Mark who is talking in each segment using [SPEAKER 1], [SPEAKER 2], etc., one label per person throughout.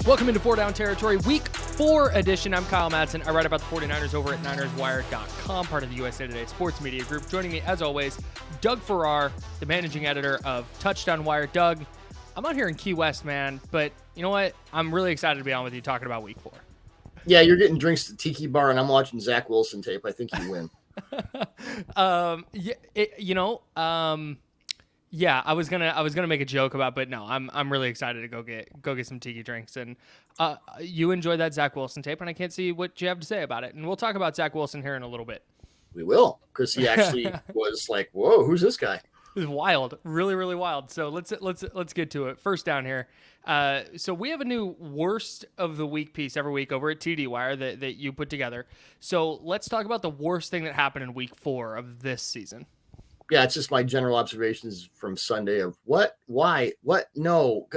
[SPEAKER 1] Welcome into 4 Down Territory, Week 4 edition. I'm Kyle Madson. I write about the 49ers over at NinersWire.com, part of the USA Today Sports Media Group. Joining me, as always, Doug Farrar, the managing editor of Touchdown Wire. Doug, I'm out here in Key West, man, but you know what? I'm really excited to be on with you talking about Week 4.
[SPEAKER 2] Yeah, you're getting drinks at the Tiki Bar, and I'm watching Zach Wilson tape. I think you win.
[SPEAKER 1] Yeah, I was gonna make a joke about, but no, I'm really excited to go get some tiki drinks. And you enjoyed that Zach Wilson tape, and I can't see what you have to say about it. And we'll talk about Zach Wilson here in a little bit.
[SPEAKER 2] We will, because he actually was like, "Whoa, who's this guy?"
[SPEAKER 1] It was wild, really, really wild. So let's get to it. First down here. So we have a new worst of the week piece every week over at TD Wire that you put together. So let's talk about the worst thing that happened in Week 4 of this season.
[SPEAKER 2] Yeah, it's just my general observations from Sunday of what, why, what, no,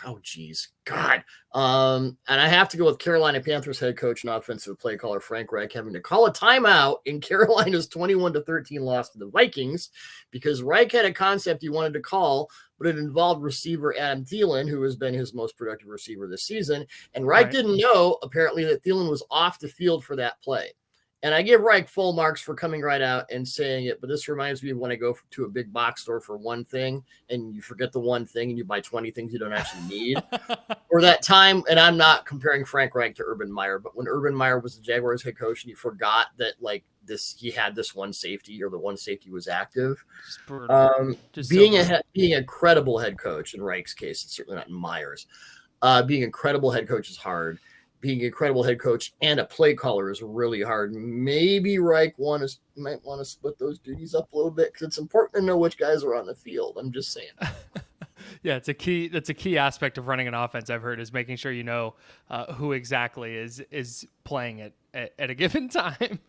[SPEAKER 2] oh, geez, God. And I have to go with Carolina Panthers head coach and offensive play caller Frank Reich having to call a timeout in Carolina's 21-13 loss to the Vikings because Reich had a concept he wanted to call, but it involved receiver Adam Thielen, who has been his most productive receiver this season. And Reich didn't know, apparently, that Thielen was off the field for that play. And I give Reich full marks for coming right out and saying it, but this reminds me of when I go to a big box store for one thing and you forget the one thing and you buy 20 things you don't actually need. Or that time, and I'm not comparing Frank Reich to Urban Meyer, but when Urban Meyer was the Jaguars head coach and he forgot that he had this one safety or the one safety was active. Being a credible head coach in Reich's case, it's certainly not in Meyer's. Being a credible head coach is hard. Being a credible head coach and a play caller is really hard. Maybe Reich might want to split those duties up a little bit because it's important to know which guys are on the field. I'm just saying.
[SPEAKER 1] Yeah, that's a key aspect of running an offense, I've heard, is making sure you know who exactly is playing at a given time.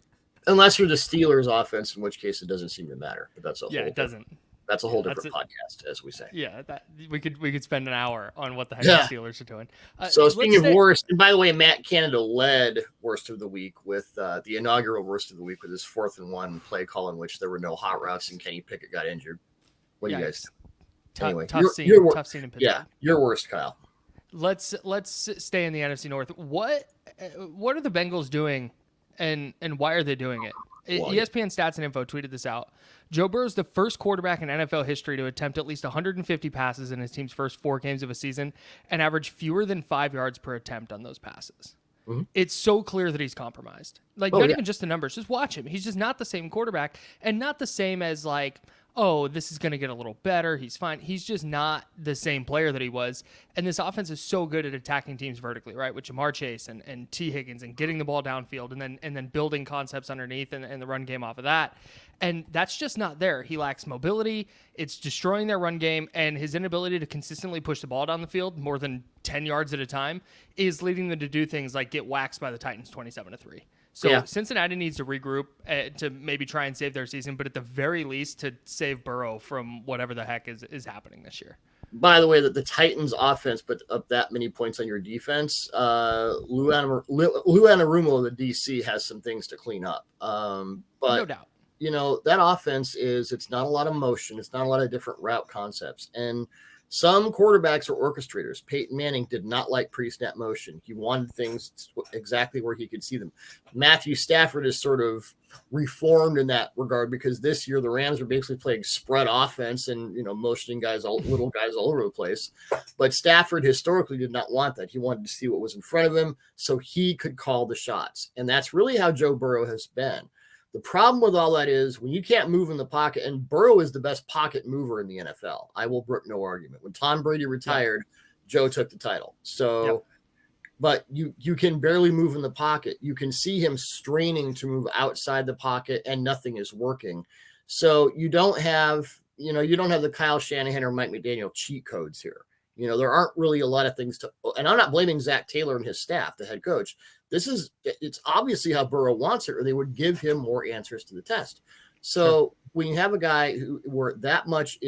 [SPEAKER 1] Unless
[SPEAKER 2] you're the Steelers offense, in which case it doesn't seem to matter. But that's
[SPEAKER 1] it doesn't.
[SPEAKER 2] That's a whole different podcast, as we say.
[SPEAKER 1] Yeah, we could spend an hour on what the heck the Steelers are doing.
[SPEAKER 2] So speaking of worst, and by the way, Matt Canada led worst of the week with the inaugural worst of the week with his 4th and 1 play call in which there were no hot routes and Kenny Pickett got injured. What do you guys think? Anyway,
[SPEAKER 1] tough scene in Pittsburgh.
[SPEAKER 2] Yeah, your worst, Kyle.
[SPEAKER 1] Let's stay in the NFC North. What are the Bengals doing, and why are they doing it? ESPN Stats and Info tweeted this out. Joe Burrow is the first quarterback in NFL history to attempt at least 150 passes in his team's first 4 games of a season and average fewer than 5 yards per attempt on those passes. Mm-hmm. It's so clear that he's compromised. Even just the numbers. Just watch him. He's just not the same quarterback and not the same as this is going to get a little better. He's fine. He's just not the same player that he was. And this offense is so good at attacking teams vertically, right? With Jamar Chase and T. Higgins and getting the ball downfield and then building concepts underneath and the run game off of that. And that's just not there. He lacks mobility. It's destroying their run game, and his inability to consistently push the ball down the field more than 10 yards at a time is leading them to do things like get waxed by the Titans 27-3. So Cincinnati needs to regroup to maybe try and save their season, but at the very least to save Burrow from whatever the heck is happening this year.
[SPEAKER 2] By the way, that the Titans offense put up that many points on your defense. Lou Anarumo, the DC, has some things to clean up. But
[SPEAKER 1] no doubt.
[SPEAKER 2] That offense it's not a lot of motion. It's not a lot of different route concepts. And some quarterbacks are orchestrators. Peyton Manning did not like pre-snap motion. He wanted things exactly where he could see them. Matthew Stafford is sort of reformed in that regard because this year the Rams are basically playing spread offense and, motioning little guys all over the place. But Stafford historically did not want that. He wanted to see what was in front of him so he could call the shots. And that's really how Joe Burrow has been. The problem with all that is when you can't move in the pocket, and Burrow is the best pocket mover in the NFL. I will brook no argument. When Tom Brady retired, Joe took the title. So, but you can barely move in the pocket. You can see him straining to move outside the pocket, and nothing is working. So you don't have the Kyle Shanahan or Mike McDaniel cheat codes here. There aren't really a lot of things and I'm not blaming Zach Taylor and his staff, the head coach. It's obviously how Burrow wants it, or they would give him more answers to the test. So when you have a guy where that much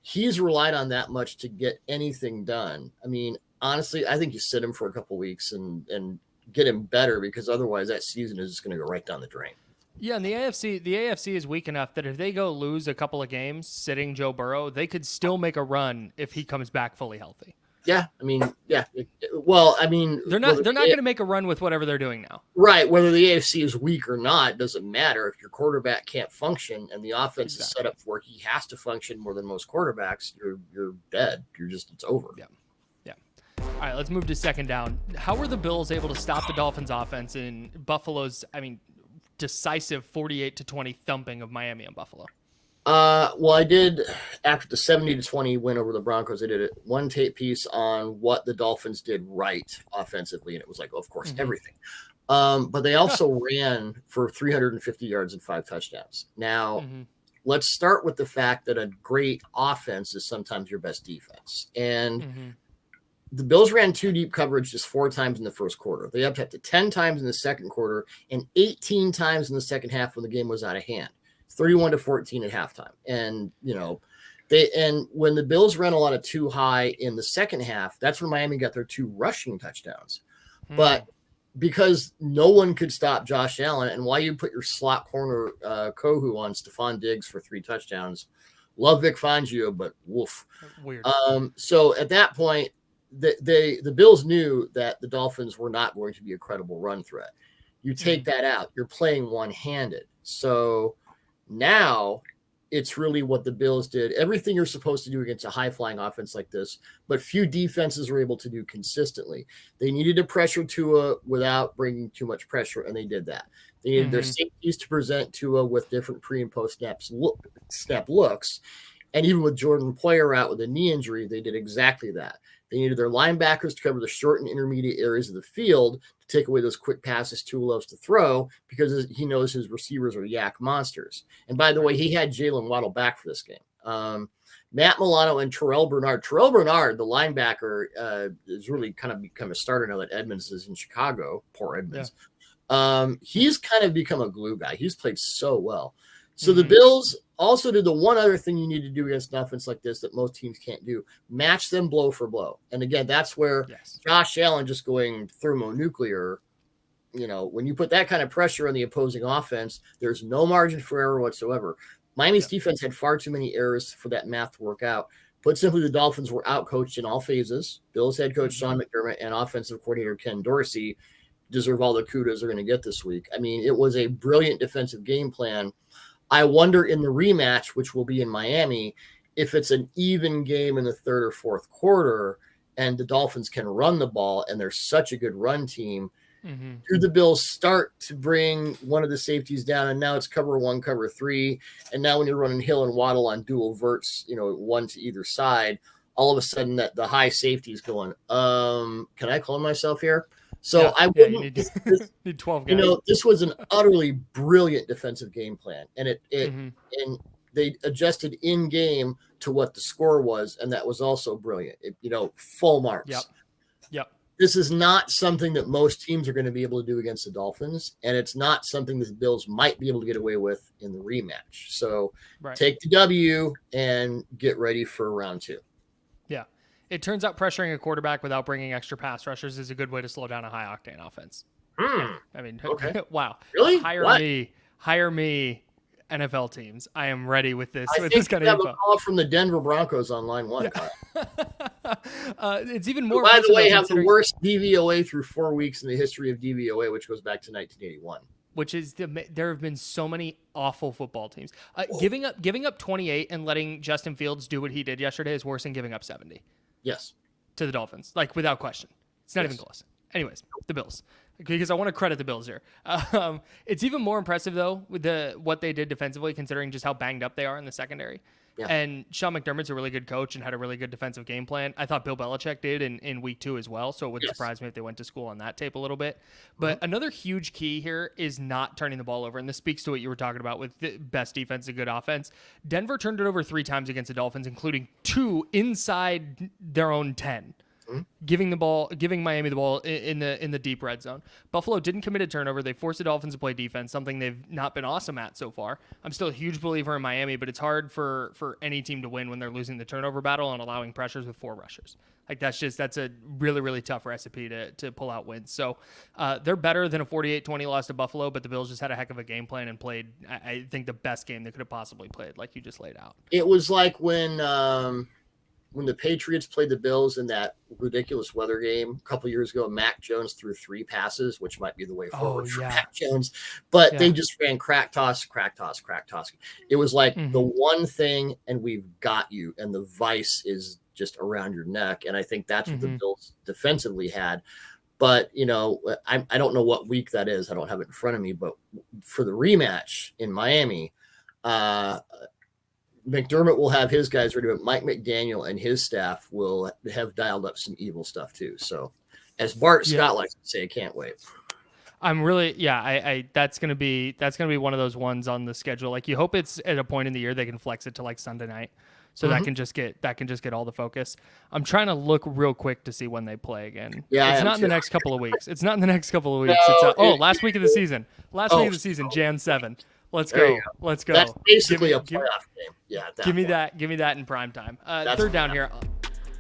[SPEAKER 2] he's relied on that much to get anything done. I mean, honestly, I think you sit him for a couple of weeks and get him better because otherwise that season is just going to go right down the drain.
[SPEAKER 1] Yeah, and the AFC is weak enough that if they go lose a couple of games sitting Joe Burrow, they could still make a run if he comes back fully healthy.
[SPEAKER 2] Yeah, I mean, yeah. Well, I mean,
[SPEAKER 1] they're not going to make a run with whatever they're doing now.
[SPEAKER 2] Right. Whether the AFC is weak or not doesn't matter. If your quarterback can't function and the offense is set up for where he has to function more than most quarterbacks, you're dead. It's over.
[SPEAKER 1] Yeah. Yeah. All right, let's move to second down. How were the Bills able to stop the Dolphins offense in Buffalo's, decisive 48-20 thumping of Miami and Buffalo?
[SPEAKER 2] Well, I did after the 70-20 win over the Broncos. I did one tape piece on what the Dolphins did right offensively, and it was like, of course, everything. But they also ran for 350 yards and 5 touchdowns. Now, let's start with the fact that a great offense is sometimes your best defense, and the Bills ran 2 deep coverage just 4 times in the first quarter. They upped up to 10 times in the second quarter and 18 times in the second half when the game was out of hand. 31-14 at halftime. And, when the Bills ran a lot of 2 high in the second half, that's when Miami got their 2 rushing touchdowns. But because no one could stop Josh Allen, and why you put your slot corner Kohu on Stephon Diggs for 3 touchdowns, love Vic Fangio, but woof.
[SPEAKER 1] Weird.
[SPEAKER 2] So at that point, the Bills knew that the Dolphins were not going to be a credible run threat. You take that out, you're playing one-handed. So now it's really what the Bills did. Everything you're supposed to do against a high-flying offense like this, but few defenses were able to do consistently. They needed to pressure Tua without bringing too much pressure, and they did that. They needed their safeties to present Tua with different pre- and post-snap looks. And even with Jordan Poyer out with a knee injury, they did exactly that. They needed their linebackers to cover the short and intermediate areas of the field to take away those quick passes Tua loves to throw because he knows his receivers are yak monsters. And by the way, he had Jalen Waddle back for this game. Matt Milano and Terrell Bernard. Terrell Bernard, the linebacker, is really kind of become a starter now that Edmonds is in Chicago. Poor Edmonds. Yeah. He's kind of become a glue guy. He's played so well. So the Bills also did the one other thing you need to do against an offense like this that most teams can't do: match them blow for blow. And again, that's where Josh Allen just going thermonuclear. When you put that kind of pressure on the opposing offense, there's no margin for error whatsoever. Miami's defense had far too many errors for that math to work out. Put simply, the Dolphins were outcoached in all phases. Bills head coach Sean McDermott and offensive coordinator Ken Dorsey deserve all the kudos they're going to get this week. I mean, it was a brilliant defensive game plan. I wonder in the rematch, which will be in Miami, if it's an even game in the third or fourth quarter and the Dolphins can run the ball and they're such a good run team, do the Bills start to bring one of the safeties down, and now it's cover 1, cover 3, and now when you're running Hill and Waddle on dual verts, one to either side, all of a sudden that the high safety is going, can I clone myself here? So I wouldn't.
[SPEAKER 1] You need 12 guys.
[SPEAKER 2] This was an utterly brilliant defensive game plan, and and they adjusted in game to what the score was, and that was also brilliant. Full marks.
[SPEAKER 1] Yep.
[SPEAKER 2] This is not something that most teams are going to be able to do against the Dolphins, and it's not something that the Bills might be able to get away with in the rematch. So take the W and get ready for round 2.
[SPEAKER 1] Yeah. It turns out pressuring a quarterback without bringing extra pass rushers is a good way to slow down a high octane offense. I mean, wow.
[SPEAKER 2] Really?
[SPEAKER 1] Hire me, NFL teams. I am ready with this.
[SPEAKER 2] I think kind of info. A call from the Denver Broncos on line 1.
[SPEAKER 1] It's even more.
[SPEAKER 2] By the way, have the worst DVOA through 4 weeks in the history of DVOA, which goes back to 1981.
[SPEAKER 1] Which is there have been so many awful football teams. Giving up 28 and letting Justin Fields do what he did yesterday is worse than giving up 70.
[SPEAKER 2] Yes.
[SPEAKER 1] To the Dolphins, without question. It's not even close. Anyways, the Bills, because I want to credit the Bills here. It's even more impressive, though, with what they did defensively, considering just how banged up they are in the secondary. Yeah. And Sean McDermott's a really good coach and had a really good defensive game plan. I thought Bill Belichick did in week 2 as well, so it wouldn't surprise me if they went to school on that tape a little bit. But another huge key here is not turning the ball over, and this speaks to what you were talking about with the best defense and good offense. Denver turned it over 3 times against the Dolphins, including 2 inside their own 10. Giving Miami the ball in the deep red zone. Buffalo didn't commit a turnover. They forced the Dolphins to play defense, something they've not been awesome at so far. I'm still a huge believer in Miami, but it's hard for any team to win when they're losing the turnover battle and allowing pressures with 4 rushers. That's a really, really tough recipe to pull out wins. So they're better than a 48-20 loss to Buffalo, but the Bills just had a heck of a game plan and played, I think, the best game they could have possibly played, like you just laid out.
[SPEAKER 2] It was like when when the Patriots played the Bills in that ridiculous weather game a couple years ago, Mac Jones threw 3 passes, which might be the way forward for Mac Jones, but they just ran crack toss. It was like the one thing, and we've got you, and the vice is just around your neck. And I think that's what the Bills defensively had. But, you know, I don't know what week that is. I don't have it in front of me. But for the rematch in Miami, McDermott will have his guys ready, but Mike McDaniel and his staff will have dialed up some evil stuff too. So, as Bart Scott likes to say, I can't wait.
[SPEAKER 1] I'm really, I that's gonna be one of those ones on the schedule. Like, you hope it's at a point in the year they can flex it to like Sunday night, so that can just get all the focus. I'm trying to look real quick to see when they play again.
[SPEAKER 2] Yeah,
[SPEAKER 1] it's not in the next couple of weeks. It's not in the next couple of weeks. It's last week of the season. Last week of the season, Jan 7. Let's go. Let's go.
[SPEAKER 2] That's basically a playoff game. Yeah.
[SPEAKER 1] Give me that in prime time. Third down here.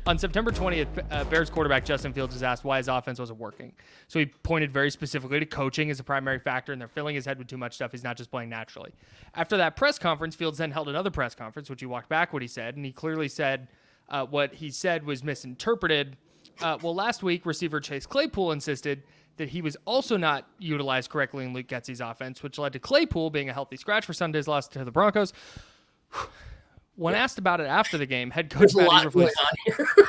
[SPEAKER 1] On September 20th, Bears quarterback Justin Fields was asked why his offense wasn't working. So he pointed very specifically to coaching as a primary factor, and they're filling his head with too much stuff. He's not just playing naturally. After that press conference, Fields then held another press conference, which he walked back what he said, and he clearly said what he said was misinterpreted. Well, last week, receiver Chase Claypool insisted that he was also not utilized correctly in Luke Getsy's offense, which led to Claypool being a healthy scratch for Sunday's loss to the Broncos. When asked about it after the game, head coach Matt Eberflus,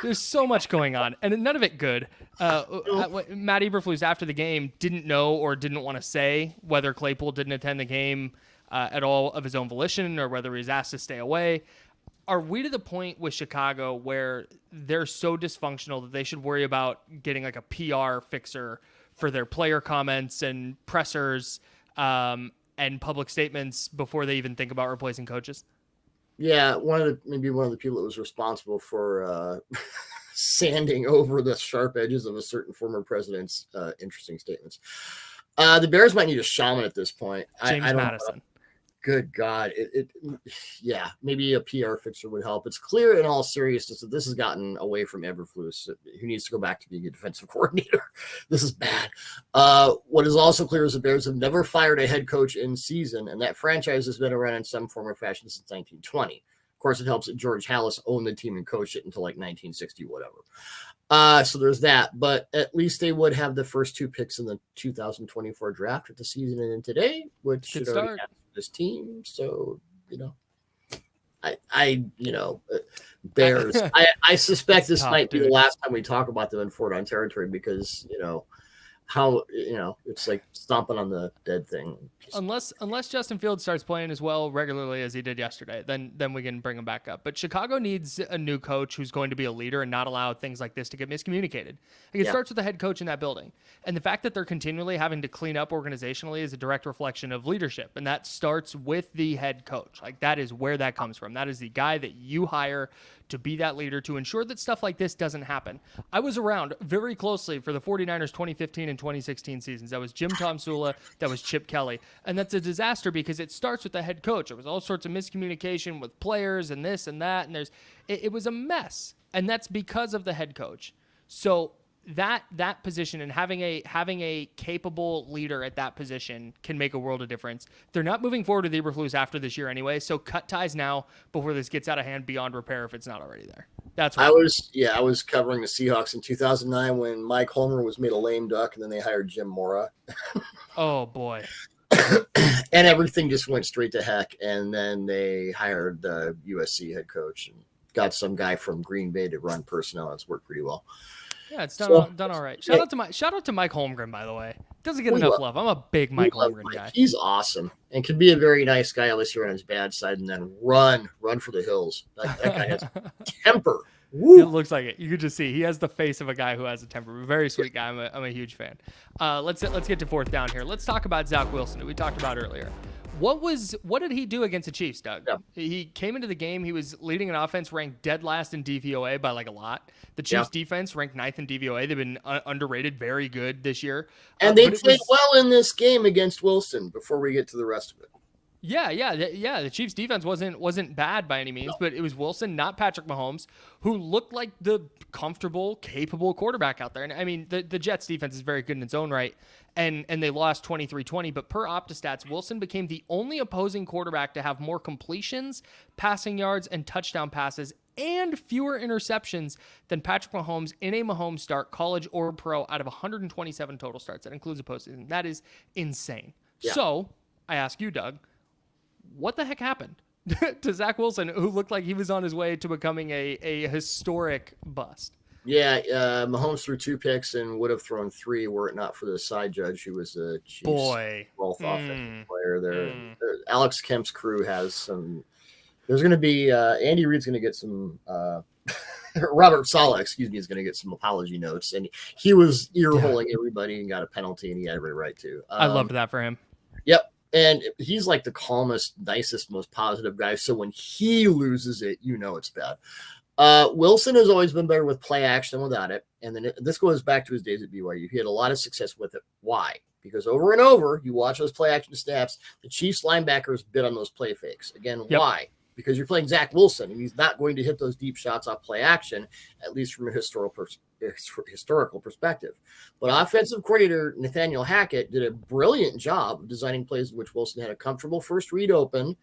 [SPEAKER 1] there's so much going on, and none of it good. Matt Eberflus after the game didn't know or didn't want to say whether Claypool didn't attend the game at all of his own volition or whether he was asked to stay away. Are we to the point with Chicago where they're so dysfunctional that they should worry about getting like a PR fixer for their player comments and pressers and public statements before they even think about replacing coaches?
[SPEAKER 2] Yeah, maybe one of the people that was responsible for sanding over the sharp edges of a certain former president's interesting statements. The Bears might need a shaman at this point.
[SPEAKER 1] James
[SPEAKER 2] I don't
[SPEAKER 1] Madison.
[SPEAKER 2] know. Good God. Yeah, maybe a PR fixer would help. It's clear in all seriousness that this has gotten away from Eberflus, who needs to go back to being a defensive coordinator. This is bad. What is also clear is the Bears have never fired a head coach in season, and that franchise has been around in some form or fashion since 1920. Of course, it helps that George Halas owned the team and coached it until like 1960, whatever. So there's that, but at least they would have the first 2 picks in the 2024 draft with the season ending today, which should already happen for this team. So, you know, Bears. I suspect this might be the last time we talk about them in Fort on territory because, you know, how, you know, it's like stomping on the dead thing.
[SPEAKER 1] Unless Justin Fields starts playing as well regularly as he did yesterday, then we can bring him back up. But Chicago needs a new coach who's going to be a leader and not allow things like this to get miscommunicated. Like, it starts with the head coach in that building. And the fact that they're continually having to clean up organizationally is a direct reflection of leadership. And that starts with the head coach. Like, that is where that comes from. That is the guy that you hire to be that leader, to ensure that stuff like this doesn't happen. I was around very closely for the 49ers 2015 and 2016 seasons. That was Jim Tomsula. That was Chip Kelly. And that's a disaster because it starts with the head coach. There was all sorts of miscommunication with players and this and that. And it was a mess. And that's because of the head coach. So that position and having a capable leader at that position can make a world of difference. They're not moving forward with Eberflus after this year anyway, so cut ties now before this gets out of hand beyond repair if it's not already there. That's what
[SPEAKER 2] I was covering the Seahawks in 2009 when Mike Homer was made a lame duck and then they hired Jim Mora.
[SPEAKER 1] Oh boy.
[SPEAKER 2] And everything just went straight to heck, and then they hired the USC head coach and got some guy from Green Bay to run personnel. It's worked pretty well.
[SPEAKER 1] Yeah, it's done all right. Shout out to Mike Holmgren, by the way. Doesn't get enough love. I'm a big Mike Holmgren guy.
[SPEAKER 2] He's awesome and can be a very nice guy unless you're on his bad side and then run for the hills. That guy has temper. Woo.
[SPEAKER 1] It looks like it. You could just see he has the face of a guy who has a temper. Very sweet guy. I'm a huge fan. Let's get to fourth down here. Let's talk about Zach Wilson, who we talked about earlier. What did he do against the Chiefs, Doug? Yeah. He came into the game. He was leading an offense ranked dead last in DVOA by like a lot. The Chiefs defense ranked 9th in DVOA. They've been underrated, very good this year.
[SPEAKER 2] And they played well in this game against Wilson before we get to the rest of it.
[SPEAKER 1] Yeah. The Chiefs defense wasn't bad by any means, but it was Wilson, not Patrick Mahomes, who looked like the comfortable, capable quarterback out there. And I mean, the Jets defense is very good in its own right, and they lost 23-20, but per OptaStats, Wilson became the only opposing quarterback to have more completions, passing yards, and touchdown passes and fewer interceptions than Patrick Mahomes in a Mahomes start, college or pro, out of 127 total starts. That includes a postseason. That is insane.
[SPEAKER 2] Yeah.
[SPEAKER 1] So I ask you, Doug, what the heck happened to Zach Wilson, who looked like he was on his way to becoming a historic bust?
[SPEAKER 2] Yeah, Mahomes threw 2 picks and would have thrown 3 were it not for the side judge who was the Chiefs' 12th offensive player there. Alex Kemp's crew has some. There's going to be Andy Reid's going to get some. Robert Saleh, is going to get some apology notes, and he was ear-holing everybody and got a penalty, and he had every right to.
[SPEAKER 1] I loved that for him.
[SPEAKER 2] Yep. And he's like the calmest, nicest, most positive guy. So when he loses it, it's bad. Wilson has always been better with play action than without it. And then this goes back to his days at BYU. He had a lot of success with it. Why? Because over and over, you watch those play action snaps, the Chiefs linebackers bid on those play fakes. Again, why? Because you're playing Zach Wilson, and he's not going to hit those deep shots off play action, at least from a historical perspective. But offensive coordinator Nathaniel Hackett did a brilliant job of designing plays in which Wilson had a comfortable first read open,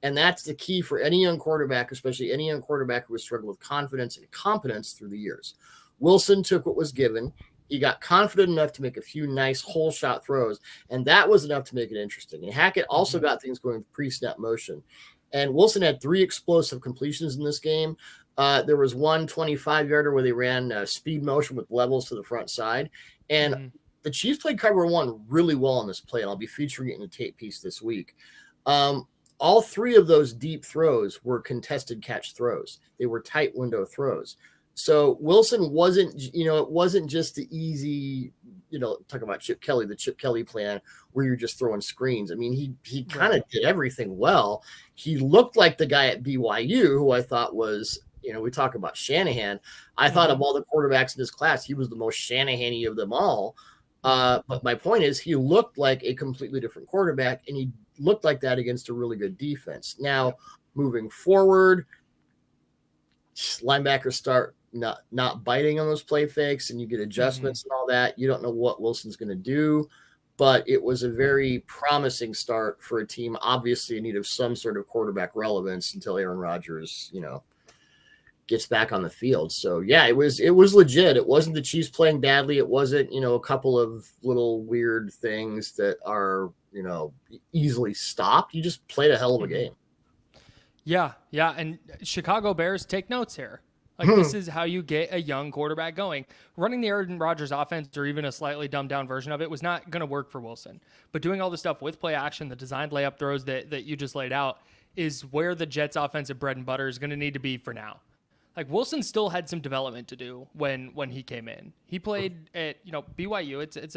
[SPEAKER 2] and that's the key for any young quarterback, especially any young quarterback who has struggled with confidence and competence through the years. Wilson took what was given. He got confident enough to make a few nice hole shot throws, and that was enough to make it interesting. And Hackett also got things going with pre-snap motion. And Wilson had 3 explosive completions in this game. There was one 25-yarder where they ran speed motion with levels to the front side. And the Chiefs played cover 1 really well on this play, and I'll be featuring it in a tape piece this week. All 3 of those deep throws were contested catch throws. They were tight window throws. So Wilson wasn't, it wasn't just the easy, talk about Chip Kelly, the Chip Kelly plan where you're just throwing screens. I mean, he kind of did everything well. He looked like the guy at BYU who I thought was, we talk about Shanahan. I thought of all the quarterbacks in this class, he was the most Shanahan-y of them all. But my point is he looked like a completely different quarterback, and he looked like that against a really good defense. Now, moving forward, linebackers start not biting on those play fakes, and you get adjustments and all that. You don't know what Wilson's going to do, but it was a very promising start for a team obviously in need of some sort of quarterback relevance until Aaron Rodgers, gets back on the field. So yeah, it was legit. It wasn't the Chiefs playing badly. It wasn't, a couple of little weird things that are, easily stopped. You just played a hell of a game.
[SPEAKER 1] Yeah. And Chicago Bears, take notes here. Like, this is how you get a young quarterback going. Running the Aaron Rodgers offense, or even a slightly dumbed down version of it, was not going to work for Wilson. But doing all the stuff with play action, the designed layup throws that you just laid out, is where the Jets' offensive bread and butter is going to need to be for now. Like, Wilson still had some development to do when he came in. He played at BYU. It's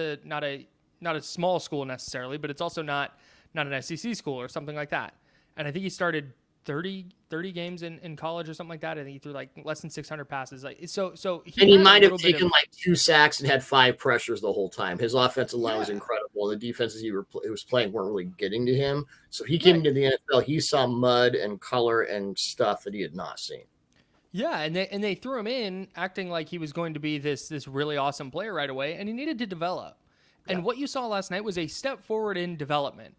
[SPEAKER 1] not a small school necessarily, but it's also not an SEC school or something like that. And I think he started 30 games in college or something like that. I think he threw like less than 600 passes. So
[SPEAKER 2] he might have taken like 2 sacks and had 5 pressures the whole time. His offensive line was incredible. The defenses he was playing weren't really getting to him. So he came into the NFL. He saw mud and color and stuff that he had not seen.
[SPEAKER 1] Yeah, and they threw him in acting like he was going to be this really awesome player right away, and he needed to develop. And what you saw last night was a step forward in development.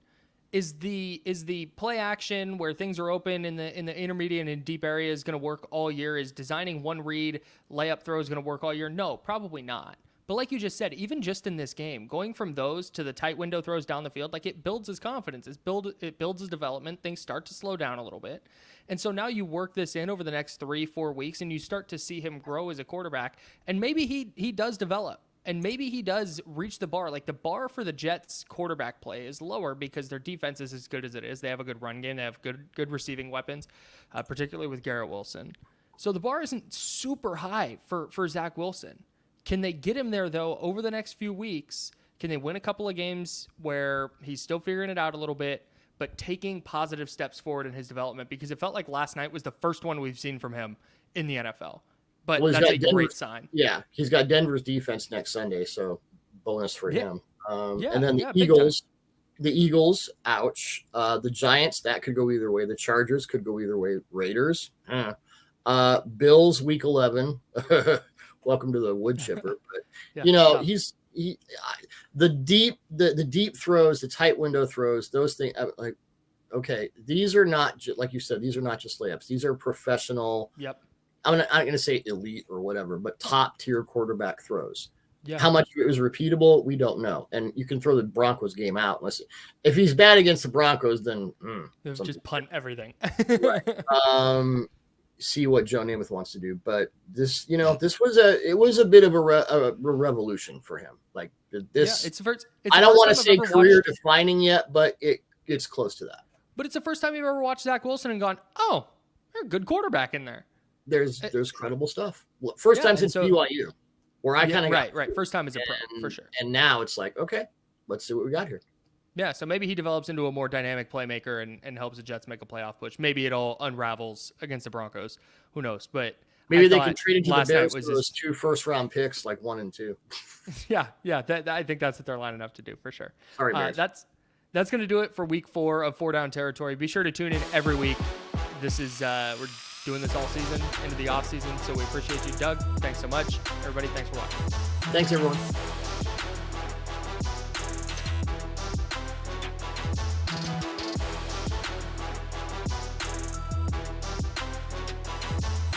[SPEAKER 1] Is the play action where things are open in the intermediate and deep areas going to work all year? Is designing one read layup throws going to work all year? No, probably not. But like you just said, even just in this game, going from those to the tight window throws down the field, like, it builds his confidence. It builds his development. Things start to slow down a little bit. And so now you work this in over the next 3-4 weeks, and you start to see him grow as a quarterback. And maybe he does develop. And maybe he does reach the bar. Like, the bar for the Jets quarterback play is lower because their defense is as good as it is. They have a good run game. They have good receiving weapons, particularly with Garrett Wilson. So the bar isn't super high for Zach Wilson. Can they get him there, though, over the next few weeks? Can they win a couple of games where he's still figuring it out a little bit, but taking positive steps forward in his development? Because it felt like last night was the first one we've seen from him in the NFL. But that's a great sign.
[SPEAKER 2] Yeah, he's got Denver's defense next Sunday, so bonus for him. And then the Eagles, ouch. The Giants, that could go either way. The Chargers could go either way. Raiders, Bills, week 11. Welcome to the wood chipper. But he's the deep throws, the tight window throws, those things. Okay, these are not like you said. These are not just layups. These are professional.
[SPEAKER 1] Yep.
[SPEAKER 2] I'm not going to say elite or whatever, but top tier quarterback throws.
[SPEAKER 1] Yeah.
[SPEAKER 2] How much of it was repeatable, we don't know. And you can throw the Broncos game out. If he's bad against the Broncos, then
[SPEAKER 1] just punt everything.
[SPEAKER 2] Right. See what Joe Namath wants to do. But this was a bit of a revolution for him. Like this,
[SPEAKER 1] it's the
[SPEAKER 2] I don't want to say career defining yet, but it's close to that.
[SPEAKER 1] But it's the first time you've ever watched Zach Wilson and gone, oh, there's a good quarterback in there.
[SPEAKER 2] There's credible stuff. First time since BYU. Where I kind of
[SPEAKER 1] right. First time as a pro, for sure.
[SPEAKER 2] And now it's like, okay, let's see what we got here.
[SPEAKER 1] Yeah, so maybe he develops into a more dynamic playmaker and helps the Jets make a playoff push. Maybe it all unravels against the Broncos. Who knows? But
[SPEAKER 2] maybe they can trade into the Bears for those 2 first-round picks, like 1 and 2.
[SPEAKER 1] Yeah. I think that's what they're lining up to do for sure.
[SPEAKER 2] Sorry, Bears.
[SPEAKER 1] That's going to do it for week 4 of 4 Down Territory. Be sure to tune in every week. This is we're doing this all season into the off season, so we appreciate you, Doug. Thanks so much, everybody. Thanks for watching.
[SPEAKER 2] Thanks, everyone.